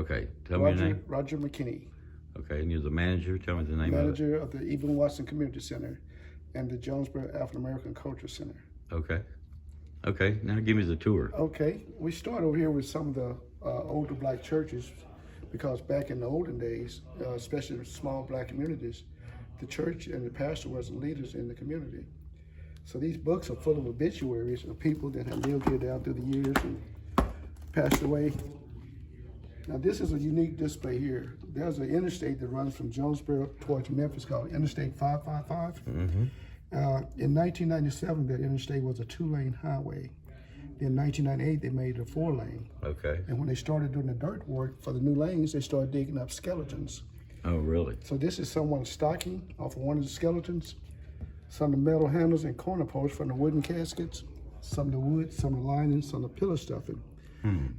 Okay, tell me your name. Roger McKinney. Okay, and you're the manager. Tell me the name Manager of the Boone Watson Community Center and the Jonesboro African American Culture Center. Okay. Okay, now give me the tour. Okay, we start over here with some of the older black churches, because back in the olden days, especially in small black communities, the church and the pastor was the leaders in the community. So these books are full of obituaries of people that have lived here down through the years and passed away. Now this is a unique display here. There's an interstate that runs from Jonesboro towards Memphis called Interstate 555. Mm-hmm. In 1997, that interstate was a 2-lane highway. In 1998, they made it a 4-lane. Okay. And when they started doing the dirt work for the new lanes, they started digging up skeletons. Oh, really? So this is someone's stocking off of one of the skeletons, some of the metal handles and corner posts from the wooden caskets, some of the wood, some of the linings, some of the pillow stuffing.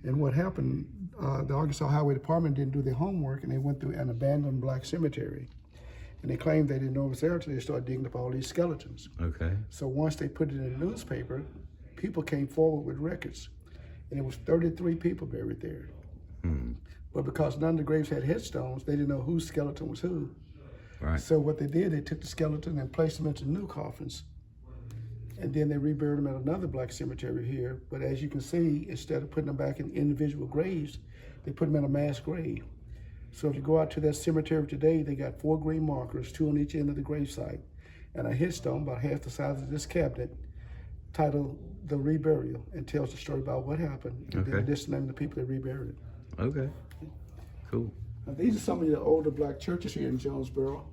And what happened, the Arkansas Highway Department didn't do their homework, and they went through an abandoned black cemetery. And they claimed they didn't know it was there until they started digging up all these skeletons. Okay. So once they put it in the newspaper, people came forward with records. And it was 33 people buried there. But because none of the graves had headstones, they didn't know whose skeleton was who. Right. So what they did, they took the skeleton and placed them into new coffins. And then they reburied them at another black cemetery here. But as you can see, instead of putting them back in individual graves, they put them in a mass grave. So if you go out to that cemetery today, they got 4 green markers, 2 on each end of the gravesite, and a headstone about half the size of this cabinet, titled The Reburial, and tells the story about what happened. And then this name of the people that reburied it. Okay. Cool. Now, these are some of the older black churches here in Jonesboro.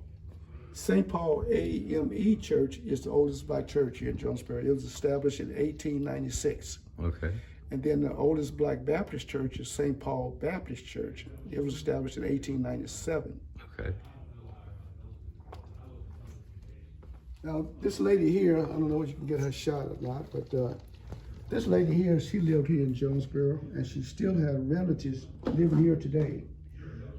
St. Paul AME Church is the oldest black church here in Jonesboro. It was established in 1896. Okay. And then the oldest black Baptist church is St. Paul Baptist Church. It was established in 1897. Okay. Now, this lady here, I don't know if you can get her shot or not, but this lady here, she lived here in Jonesboro, and she still had relatives living here today.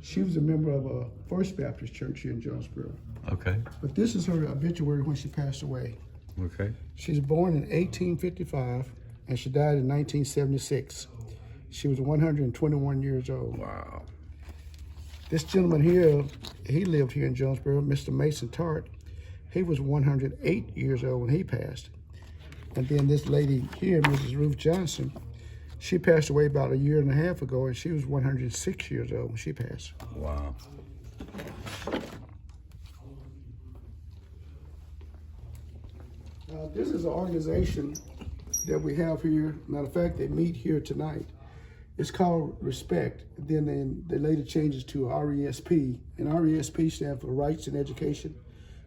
She was a member of a First Baptist Church here in Jonesboro. Okay. But this is her obituary when she passed away. Okay. She was born in 1855, and she died in 1976. She was 121 years old. Wow. This gentleman here, he lived here in Jonesboro, Mr. Mason Tart. He was 108 years old when he passed. And then this lady here, Mrs. Ruth Johnson, she passed away about 1.5 years ago, and she was 106 years old when she passed. Wow. This is an organization that we have here. Matter of fact, they meet here tonight. It's called Respect. Then they later changed it to RESP. And RESP stands for Rights and Education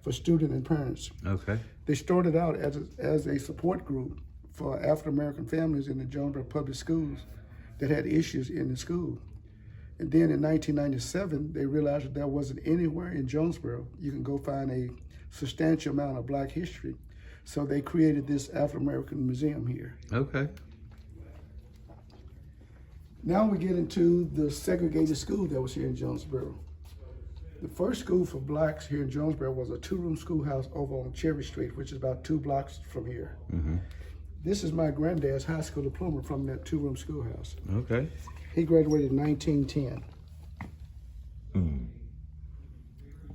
for Students and Parents. Okay. They started out as a support group for African American families in the Jonesboro public schools that had issues in the school. And then in 1997, they realized that there wasn't anywhere in Jonesboro you can go find a substantial amount of black history. So they created this African American Museum here. Okay. Now we get into the segregated school that was here in Jonesboro. The first school for blacks here in Jonesboro was a 2-room schoolhouse over on Cherry Street, which is about 2 blocks from here. This is my granddad's high school diploma from that 2-room schoolhouse. Okay. He graduated in 1910.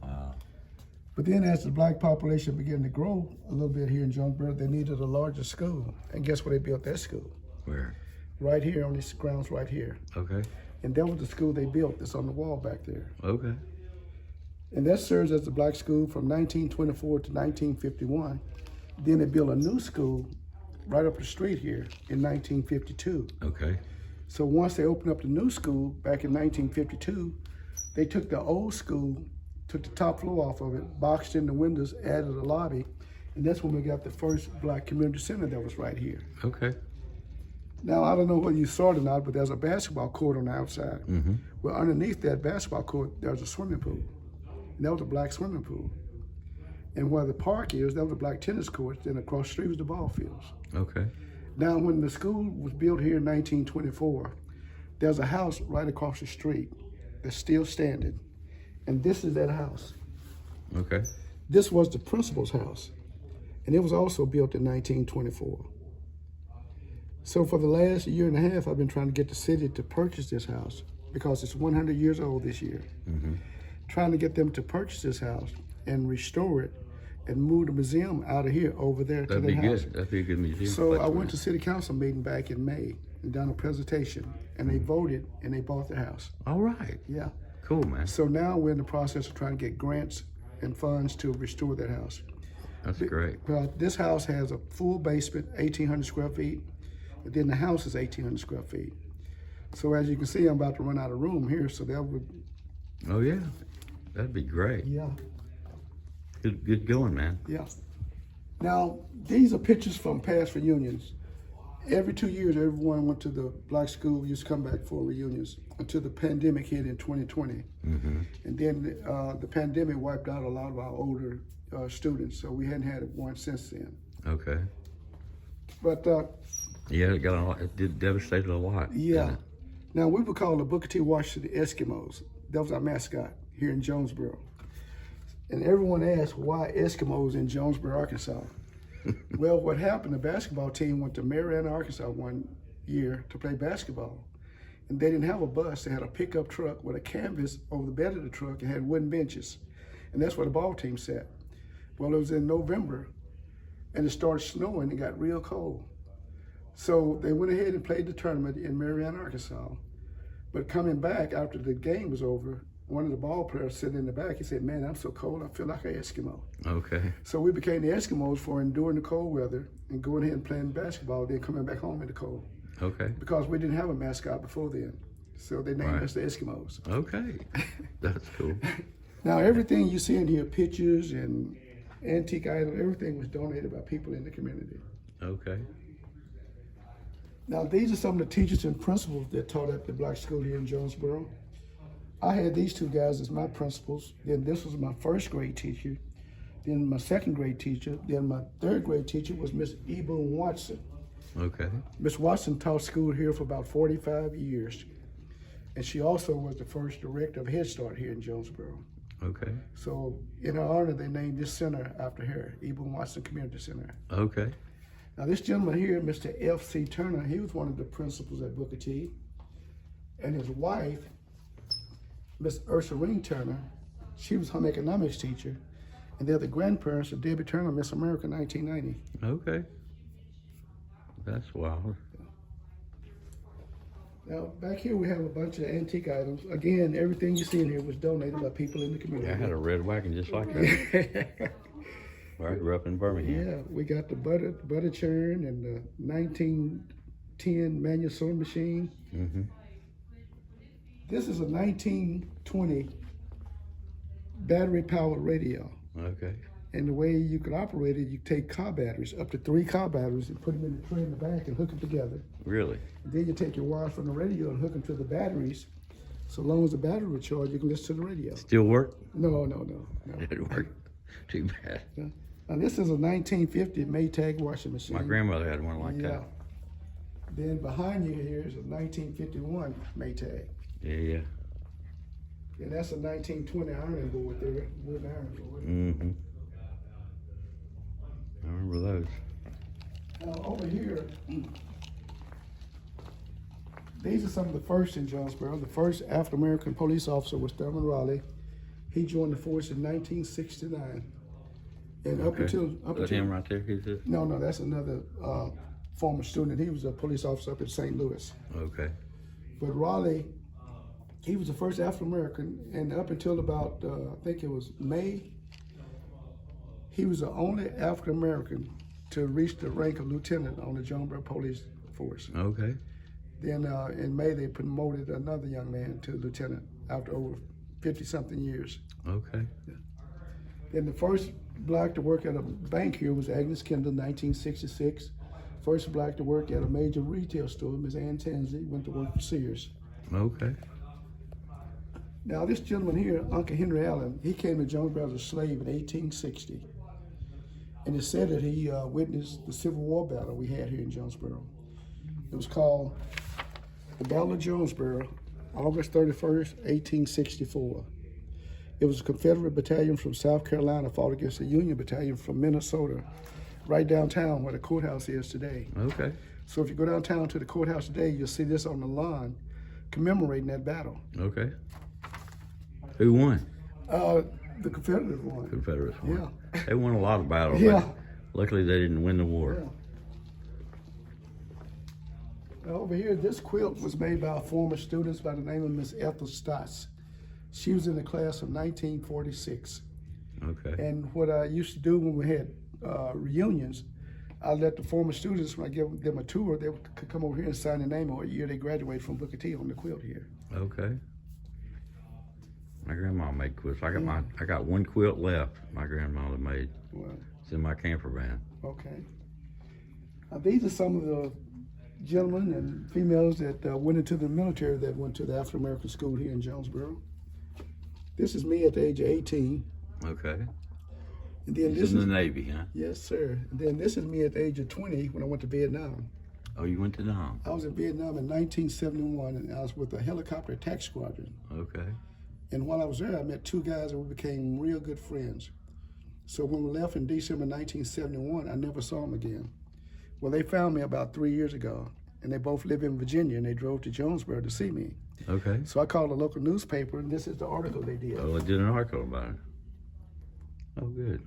Wow. But then as the black population began to grow a little bit here in Jonesboro, they needed a larger school. And guess where they built that school? Where? Right here on these grounds right here. Okay. And that was the school they built that's on the wall back there. Okay. And that serves as the black school from 1924 to 1951. Then they built a new school right up the street here in 1952. Okay. So once they opened up the new school back in 1952, they took the old school, took the top floor off of it, boxed in the windows, added a lobby, and that's when we got the first black community center that was right here. Okay. Now, I don't know whether you saw it or not, but there's a basketball court on the outside. Well, underneath that basketball court, there's a swimming pool. And that was a black swimming pool. And where the park is, that was a black tennis court. Then across the street was the ball fields. Okay. Now, when the school was built here in 1924, there's a house right across the street that's still standing. And this is that house. Okay. This was the principal's house. And it was also built in 1924. So for the last 1.5 years, I've been trying to get the city to purchase this house. because it's 100 years old this year. Mm-hmm. Trying to get them to purchase this house and restore it and move the museum out of here over there That'd to be their house. good. That'd be a good museum. So place I to went to visit. city council meeting back in May and done a presentation, and they voted and they bought the house. All right. Yeah. Cool, man. So now we're in the process of trying to get grants and funds to restore that house. That's great. Well, this house has a full basement, 1,800 square feet, and then the house is 1,800 square feet. So as you can see, I'm about to run out of room here, so that would, Oh yeah, that'd be great. yeah, Good going, man. yeah. Now, these are pictures from past reunions. Every 2 years, everyone went to the black school, used to come back for reunions until the pandemic hit in 2020. Mm-hmm. And then the pandemic wiped out a lot of our older students, so we hadn't had one since then. Okay. But Yeah, it got a lot. It did devastated a lot. yeah, didn't it? now we were called the Booker T. Washington Eskimos. That was our mascot here in Jonesboro. And everyone asked why Eskimos in Jonesboro, Arkansas. Well, what happened, the basketball team went to Marianna, Arkansas one year to play basketball. And they didn't have a bus, they had a pickup truck with a canvas over the bed of the truck and had wooden benches. And that's where the ball team sat. Well, it was in November and it started snowing, it got real cold. So they went ahead and played the tournament in Marianna, Arkansas. But coming back after the game was over, one of the ball players sitting in the back, he said, "Man, I'm so cold, I feel like an Eskimo." Okay. So we became the Eskimos for enduring the cold weather and going ahead and playing basketball, then coming back home in the cold. Okay. Because we didn't have a mascot before then. So they named Right. us the Eskimos. Okay. That's cool. Now, everything you see in here, pictures and antique items, everything was donated by people in the community. Okay. Now, these are some of the teachers and principals that taught at the black school here in Jonesboro. I had these two guys as my principals. Then this was my first grade teacher. Then my second grade teacher. Then my third grade teacher was Miss Boone Watson. Okay. Miss Watson taught school here for about 45 years. And she also was the first director of Head Start here in Jonesboro. Okay. So in her honor, they named this center after her, Boone Watson Community Center. Okay. Now this gentleman here, Mr. F.C. Turner, he was one of the principals at Booker T. And his wife, Miss Ursulene Turner, she was home economics teacher. And they're the grandparents of Debbie Turner, Miss America 1990. Okay. That's wild. Now back here we have a bunch of antique items. Again, everything you see in here was donated by people in the community. Yeah, I had a red wagon just like that. Where I grew up in Birmingham. Yeah, we got the butter churn and the 1910 manual sewing machine. Mm-hmm. This is a 1920 battery-powered radio. Okay. And the way you could operate it, you take car batteries, up to 3 car batteries, and put them in the tray in the back and hook them together. Really? And then you take your wires from the radio and hook them to the batteries. So long as the battery was charged, you can listen to the radio. Still work? No. It didn't work. Too bad. Now this is a 1950 Maytag washing machine. My grandmother had one like Yeah. that. Then behind you here is a 1951 Maytag. Yeah. And that's a 1920 ironing board there, wooden iron board. Mm-hmm. I remember those. Now over here, these are some of the first in Jonesboro. The first African-American police officer was Thurman Raleigh. He joined the force in 1969. And up Okay. until That's him right there? He's it? no, that's another former student. He was a police officer up in St. Louis. Okay. But Raleigh, he was the first African-American, and up until about, I think it was May, he was the only African-American to reach the rank of lieutenant on the Jonesboro Police Force. Okay. Then in May, they promoted another young man to lieutenant after over 50-something years. Okay. Then the first black to work at a bank here was Agnes Kendall, 1966. First black to work at a major retail store, Miss Ann Tansey, went to work for Sears. Okay. Now this gentleman here, Uncle Henry Allen, he came to Jonesboro as a slave in 1860. And it's said that he witnessed the Civil War battle we had here in Jonesboro. It was called the Battle of Jonesboro, August 31st, 1864. It was a Confederate battalion from South Carolina fought against a Union battalion from Minnesota, right downtown where the courthouse is today. Okay. So if you go downtown to the courthouse today, you'll see this on the lawn, commemorating that battle. Okay. Who won? The Confederates won. Confederates won. Yeah. They won a lot of battles. Yeah. Luckily, they didn't win the war. Yeah. Now over here, this quilt was made by former students by the name of Miss Ethel Stotts. She was in the class of 1946. Okay. And what I used to do when we had reunions, I let the former students, when I give them a tour, they could come over here and sign their name or what year they graduated from Booker T on the quilt here. Okay. My grandma made quilts. I got one quilt left. My grandmother made. Well, It's in my camper van. okay. These are some of the gentlemen and females that went into the military that went to the African American school here in Jonesboro. This is me at the age of 18. Okay. And then He's this in is the Navy, huh? yes, sir. And then this is me at the age of 20 when I went to Vietnam. Oh, you went to Nam. I was in Vietnam in 1971, and I was with the helicopter attack squadron. Okay. And while I was there, I met two guys and we became real good friends. So when we left in December 1971, I never saw them again. Well, they found me about 3 years ago, and they both live in Virginia, and they drove to Jonesboro to see me. Okay. So I called a local newspaper, and this is the article they did. Oh, I did an article about it. Oh, good.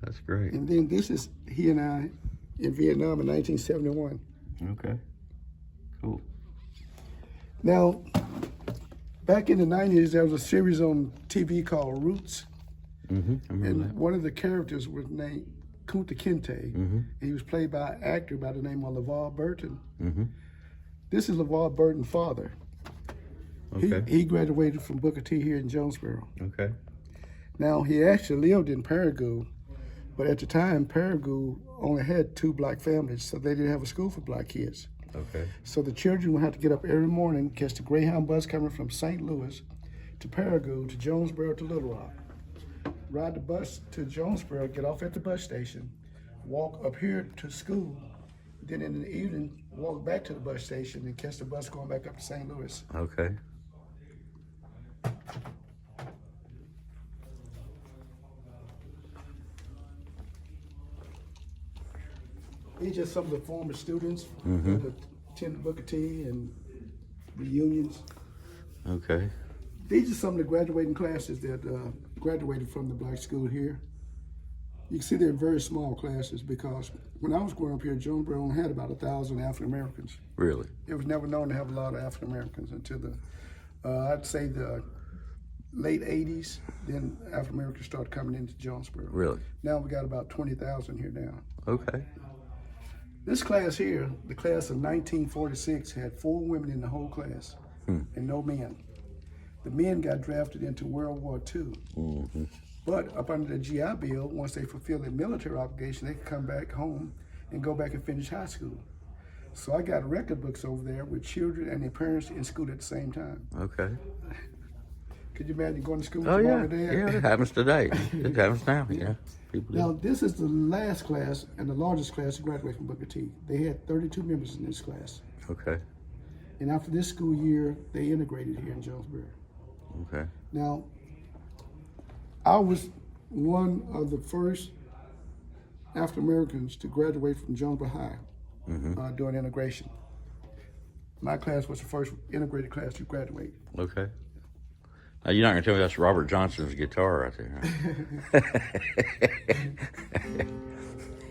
That's great. And then this is he and I in Vietnam in 1971. Okay. Cool. Now, back in the 90s, there was a series on TV called Roots, Mm-hmm. I remember and that. one of the characters was named Kunta Kinte, Mm-hmm. and he was played by an actor by the name of LeVar Burton. Mm-hmm. This is LeVar Burton's father. Okay. He graduated from Booker T here in Jonesboro. Okay. Now, he actually lived in Paragould, but at the time, Paragould only had 2 black families, so they didn't have a school for black kids. Okay. So the children would have to get up every morning, catch the Greyhound bus coming from St. Louis to Paragould to Jonesboro to Little Rock. Ride the bus to Jonesboro, get off at the bus station, walk up here to school, then in the evening, walk back to the bus station and catch the bus going back up to St. Louis. Okay. These are just some of the former students Mm-hmm. that attended Booker T and reunions. Okay. These are some of the graduating classes that graduated from the black school here. You can see they're very small classes because when I was growing up here, Jonesboro only had about 1,000 African Americans. Really? It was never known to have a lot of African Americans until the, I'd say the late 80s, then African Americans started coming into Jonesboro. Really? Now we got about 20,000 here now. Okay. This class here, the class of 1946, had 4 women in the whole class and no men. The men got drafted into World War II. Mm-hmm. But up under the GI Bill, once they fulfilled their military obligation, they could come back home and go back and finish high school. So I got record books over there with children and their parents in school at the same time. Okay. Could you imagine going to school with Oh, your yeah. mom and dad? Yeah, it happens today. It happens now. Yeah. People do. Now, this is the last class and the largest class to graduate from Booker T. They had 32 members in this class. Okay. And after this school year, they integrated here in Jonesboro. Okay. Now, I was one of the first African Americans to graduate from Jonesboro High during integration. My class was the first integrated class to graduate. Okay. Now, you're not going to tell me that's Robert Johnson's guitar right there, huh?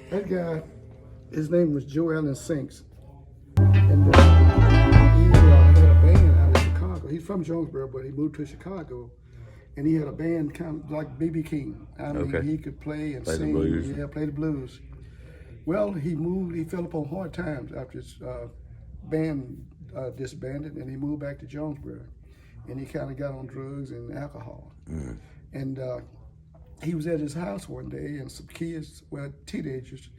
That guy, his name was Joe Allen Sinks. And he had a band out of Chicago. He's from Jonesboro, but he moved to Chicago. And he had a band kind of like B.B. King. I mean, Okay. he could play and Play the sing. blues. Yeah, play the blues. Well, he fell upon hard times after his band disbanded, and he moved back to Jonesboro. And he kind of got on drugs and alcohol. Mm. And he was at his house one day, and some kids, well, teenagers,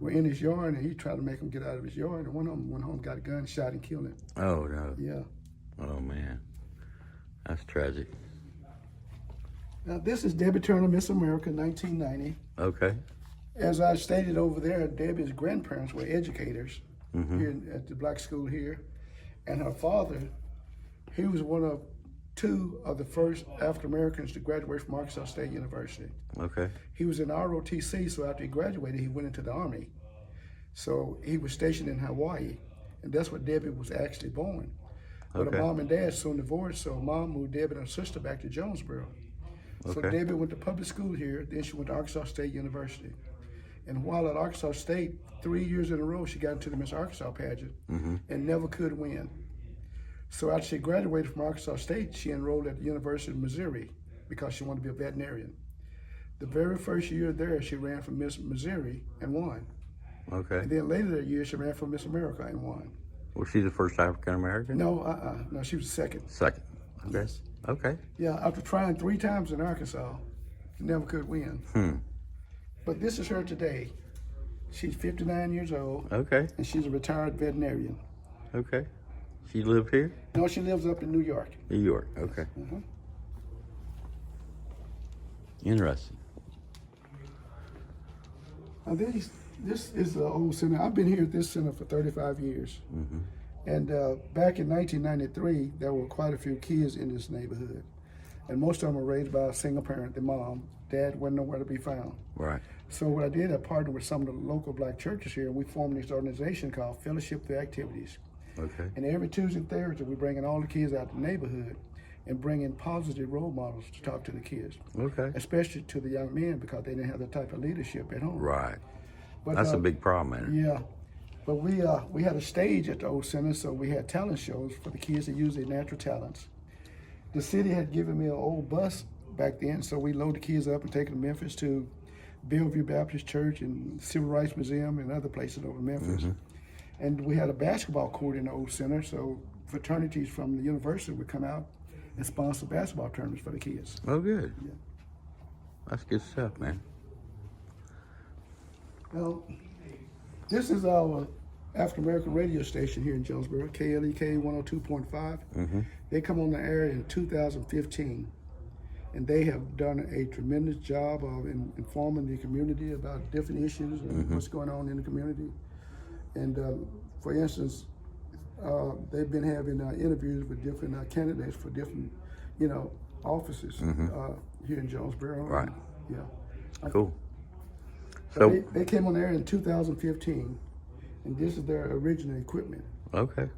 were in his yard, and he tried to make them get out of his yard. And one of them went home, got a gun, shot, and killed him. Oh, no. Yeah. Oh, man. That's tragic. Now, this is Debbie Turner, Miss America, 1990. Okay. As I stated over there, Debbie's grandparents were educators here at the black school here. And her father, he was one of 2 of the first African Americans to graduate from Arkansas State University. Okay. He was in ROTC, so after he graduated, he went into the Army. So he was stationed in Hawaii. and that's where Debbie was actually born. But Okay. her mom and dad soon divorced, so mom moved Debbie and her sister back to Jonesboro. So Okay. Debbie went to public school here, then she went to Arkansas State University. And while at Arkansas State, 3 years in a row, she got into the Miss Arkansas pageant and never could win. So after she graduated from Arkansas State, she enrolled at the University of Missouri because she wanted to be a veterinarian. The very first year there, she ran for Miss Missouri and won. Okay. And then later that year, she ran for Miss America and won. Was she the first African American? No, she was the second. Second. Okay. Yes. Okay. Yeah, after trying 3 times in Arkansas, she never could win. But this is her today. She's 59 years old, Okay. and she's a retired veterinarian. Okay. She lived here? No, she lives up in New York. New York. Okay. Interesting. Now this is the old center. I've been here at this center for 35 years. And back in 1993, there were quite a few kids in this neighborhood. And most of them were raised by a single parent, the mom. Dad wasn't nowhere to be found. Right. So what I did, I partnered with some of the local black churches here, and we formed this organization called Fellowship Through Activities. Okay. And every Tuesday and Thursday, we bring in all the kids out of the neighborhood and bring in positive role models to talk to the kids, Okay. especially to the young men because they didn't have the type of leadership at home. Right. But, That's a big problem, man. Yeah. But we had a stage at the old center, so we had talent shows for the kids to use their natural talents. The city had given me an old bus back then, so we load the kids up and take them to Memphis to Bellevue Baptist Church and Civil Rights Museum and other places over in Memphis. And we had a basketball court in the old center, so fraternities from the university would come out and sponsor basketball tournaments for the kids. Oh, good. Yeah. That's good stuff, man. Well, this is our African American radio station here in Jonesboro, KLEK 102.5. They come on the air in 2015, and they have done a tremendous job of informing the community about different issues and what's going on in the community. And for instance, they've been having interviews with different candidates for different, offices here in Jonesboro. Right. Yeah. Cool. So So, they came on air in 2015, and this is their original equipment. okay.